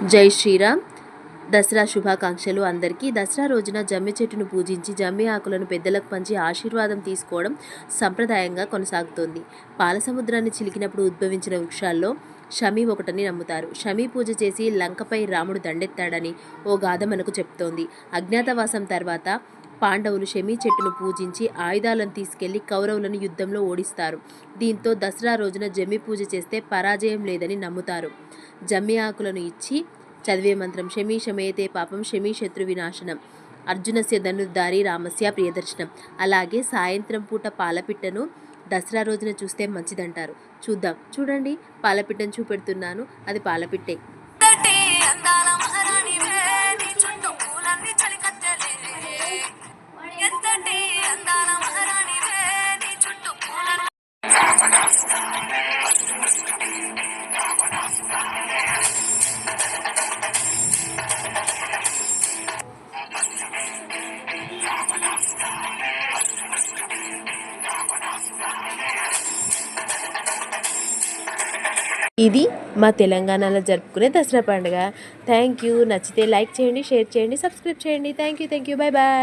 జై శ్రీరామ్. దసరా శుభాకాంక్షలు అందరికీ. దసరా రోజున జమ్మి చెట్టును పూజించి జమ్మి ఆకులను పెద్దలకు పంచి ఆశీర్వాదం తీసుకోవడం సంప్రదాయంగా కొనసాగుతోంది. పాల సముద్రాన్ని చిలికినప్పుడు ఉద్భవించిన వృక్షాల్లో షమి ఒకటని నమ్ముతారు. షమి పూజ చేసి లంకపై రాముడు దండెత్తాడని ఓ గాథ మనకు చెప్తోంది. అజ్ఞాతవాసం తర్వాత పాండవులు షమి చెట్టును పూజించి ఆయుధాలను తీసుకెళ్లి కౌరవులను యుద్ధంలో ఓడిస్తారు. దీంతో దసరా రోజున జమ్మి పూజ చేస్తే పరాజయం లేదని నమ్ముతారు. జమ్మి ఆకులను ఇచ్చి చదివే మంత్రం షమి శమయతే పాపం షమి శత్రు వినాశనం, అర్జునస్య ధనుర్ధారి రామస్య ప్రియదర్శనం. అలాగే సాయంత్రం పూట పాలపిట్టను దసరా రోజున చూస్తే మంచిదంటారు. చూడండి, పాలపిట్టను చూపెడుతున్నాను, అది పాలపిట్టే. ఇది మా తెలంగాణలో జరుపుకునే దసరా పండుగ. Thank you. నచ్చితే లైక్ చేయండి, షేర్ చేయండి, సబ్స్క్రైబ్ చేయండి. Thank you. Bye bye.